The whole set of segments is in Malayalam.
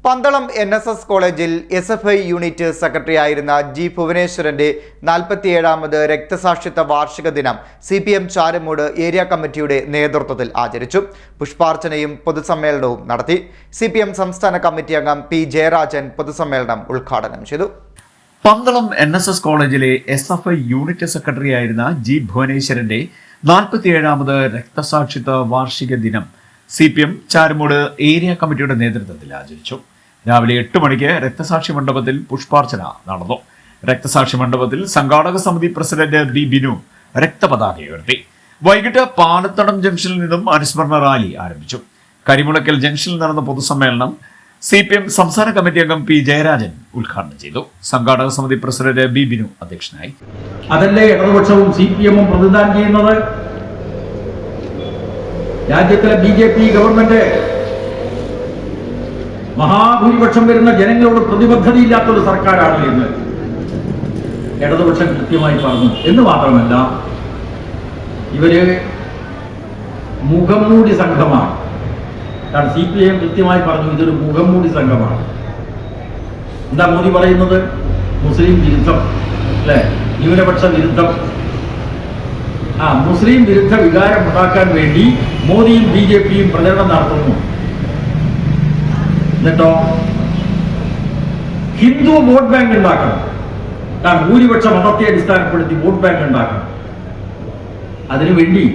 പന്തളം NSS കോളേജിൽ SFI യൂണിറ്റ് സെക്രട്ടറിയായിരുന്ന ജി ഭുവനേശ്വരന്റെ 47ാമത് രക്തസാക്ഷിത്വ വാർഷിക ദിനം CPM ചാരമൂട് ഏരിയ കമ്മിറ്റിയുടെ നേതൃത്വത്തിൽ ആചരിച്ചു. പുഷ്പാർച്ചനയും പൊതുസമ്മേളനവും നടത്തി. CPM സംസ്ഥാന കമ്മിറ്റി അംഗം P. ജയരാജൻ പൊതുസമ്മേളനം ഉദ്ഘാടനം ചെയ്തു. പന്തളം NSS കോളേജിലെ SFI യൂണിറ്റ് സെക്രട്ടറിയായിരുന്ന ജി ഭുവനേശ്വരന്റെ 47ാമത് രക്തസാക്ഷിത്വ വാർഷിക ദിനം CPM ചാരമൂട് ഏരിയ കമ്മിറ്റിയുടെ നേതൃത്വത്തിൽ ആചരിച്ചു. രാവിലെ 8 മണിക്ക് രക്തസാക്ഷി മണ്ഡപത്തിൽ പുഷ്പാർച്ചന നടന്നു. രക്തസാക്ഷി മണ്ഡപത്തിൽ സംഘാടക സമിതി പ്രസിഡന്റ് B. ബിനു രക്തപതാക ഉയർത്തി. വൈകിട്ട് പാലത്തടം ജംഗ്ഷനിൽ നിന്നും അനുസ്മരണ റാലി ആരംഭിച്ചു. കരിമുളയ്ക്കൽ ജംഗ്ഷനിൽ നടന്ന പൊതുസമ്മേളനം CPM സംസ്ഥാന കമ്മിറ്റി അംഗം P. ജയരാജൻ ഉദ്ഘാടനം ചെയ്തു. സംഘാടക സമിതി പ്രസിഡന്റ് B. ബിനു അധ്യക്ഷനായി. അതല്ലേ ഇടതുപക്ഷവും CPM പ്രതിദാനം ചെയ്യുന്നത്? രാജ്യത്തിലെ BJP ഗവൺമെന്റ് മഹാഭൂരിപക്ഷം വരുന്ന ജനങ്ങളോട് പ്രതിബദ്ധതയില്ലാത്തൊരു സർക്കാരാണ് എന്ന് ഇടതുപക്ഷം കൃത്യമായി പറഞ്ഞു. എന്ന് മാത്രമല്ല, ഇവര് മുഖംമൂടി സംഘമാണ്. കാരണം CPM കൃത്യമായി പറഞ്ഞു ഇതൊരു മുഖംമൂടി സംഘമാണ്. എന്താ മോദി പറയുന്നത്? മുസ്ലിം വിരുദ്ധം, അല്ലെ? ന്യൂനപക്ഷ വിരുദ്ധം. മുസ്ലിം വിരുദ്ധ വികാരം ഉണ്ടാക്കാൻ വേണ്ടി മോദിയും BJPയും പ്രചരണം നടത്തുന്നു. എന്നിട്ടോ ഹിന്ദു വോട്ട് ബാങ്ക് ഉണ്ടാക്കണം. കാരണം ഭൂരിപക്ഷ മതത്തെ അടിസ്ഥാനപ്പെടുത്തി വോട്ട് ബാങ്ക് ഉണ്ടാക്കണം. അതിനുവേണ്ടി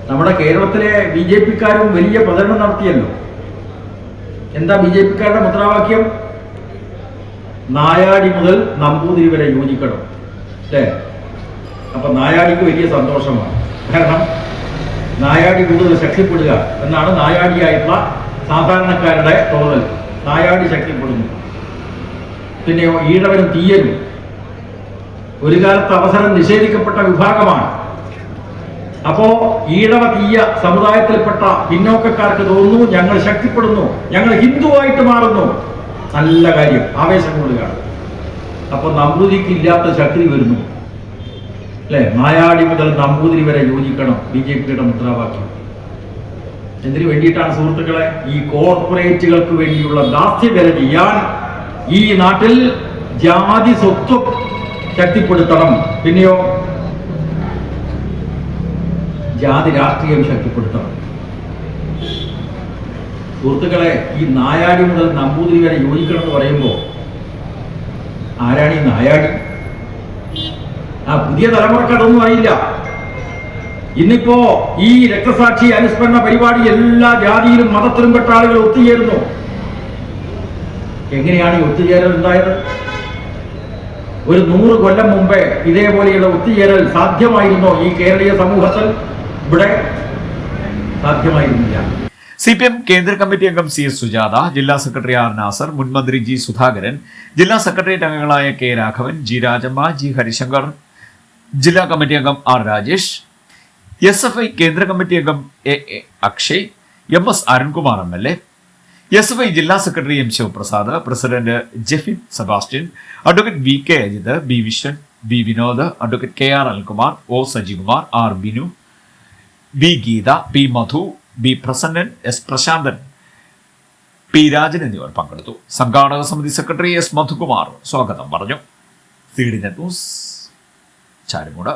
നമ്മുടെ കേരളത്തിലെ BJPക്കാരും വലിയ പ്രചരണം നടത്തിയല്ലോ. എന്താ BJPക്കാരുടെ മുദ്രാവാക്യം? നായാടി മുതൽ നമ്പൂതിരി വരെ യോജിക്കണം, അല്ലേ? അപ്പൊ നായാടിക്ക് വലിയ സന്തോഷമാണ്. കാരണം നായാടി കൂടുതൽ ശക്തിപ്പെടുക എന്നാണ് നായാടിയായിട്ടുള്ള സാധാരണക്കാരുടെ തോന്നൽ. നായാടി ശക്തിപ്പെടുന്നു. പിന്നെയോ ഈഴവനും തീയനും ഒരു കാലത്ത് അവസരം നിഷേധിക്കപ്പെട്ട വിഭാഗമാണ്. അപ്പോ ഈഴവ തീയ സമുദായത്തിൽപ്പെട്ട പിന്നോക്കക്കാർക്ക് തോന്നുന്നു ഞങ്ങൾ ശക്തിപ്പെടുന്നു, ഞങ്ങൾ ഹിന്ദുവായിട്ട് മാറുന്നു. നല്ല കാര്യം, ആവേശം കൂടുകയാണ്. അപ്പൊ നമ്പൂതിരിക്ക് ഇല്ലാത്ത ശക്തി വരുന്നു, അല്ലെ? നായാടി മുതൽ നമ്പൂതിരി വരെ യോജിക്കണം BJPയുടെ മുദ്രാവാക്യം. എന്തിനു വേണ്ടിയിട്ടാണ് സുഹൃത്തുക്കളെ? ഈ കോർപ്പറേറ്റുകൾക്ക് വേണ്ടിയുള്ള ദാസ്യവില ചെയ്യാൻ ഈ നാട്ടിൽ ജാതി സ്വത്വം ശക്തിപ്പെടുത്തണം. പിന്നെയോ ജാതി രാഷ്ട്രീയം ശക്തിപ്പെടുത്തണം. സുഹൃത്തുക്കളെ, ഈ നായാടി മുതൽ നമ്പൂതിരി വരെ യോജിക്കണം എന്ന് പറയുമ്പോൾ ആരാണ് ഈ നായാടി? പുതിയ തലമുറക്ക് അതൊന്നും അറിയില്ല. ഇന്നിപ്പോ ഈ രക്തസാക്ഷി അനുസ്മരണ പരിപാടി എല്ലാ ജാതിയിലും മതത്തിലും പെട്ട ആളുകൾ ഒത്തുചേരുന്നു. എങ്ങനെയാണ് ഈ ഒത്തുചേരൽ ഉണ്ടായത്? ഒരു 100 കൊല്ലം മുമ്പേ ഇതേപോലെയുള്ള ഒത്തുചേരൽ സാധ്യമായിരുന്നോ ഈ കേരളീയ സമൂഹത്തിൽ? ഇവിടെ സാധ്യമായിരുന്നില്ല. CPM കേന്ദ്ര കമ്മിറ്റി അംഗം CS സുജാത, ജില്ലാ സെക്രട്ടറി R. നാസർ, മുൻമന്ത്രി G. സുധാകരൻ, ജില്ലാ സെക്രട്ടേറിയറ്റ് അംഗങ്ങളായ K. Raghavan, G. Rajamma, G. Harishankar, ജില്ലാ കമ്മിറ്റി അംഗം R. രാജേഷ്, SFI കേന്ദ്ര കമ്മിറ്റി അംഗം A. Akshay, MS. Arunkumar MLA, SFI ജില്ലാ secretary M. Sivaprasad, president Jefin Sebastian, advocate V. K. Ajith, B. Viswan, B. Vinod, advocate K. R. Anilkumar, O. Sajikumar, R. Binu, B. Geetha, P. Madhu, B. Prasannan, S. Prasanthan, P. Rajan എന്നിവർ പങ്കെടുത്തു. സംഘാടക സമിതി സെക്രട്ടറി S. മധുകുമാർ സ്വാഗതം പറഞ്ഞു. CDNet news Charummood.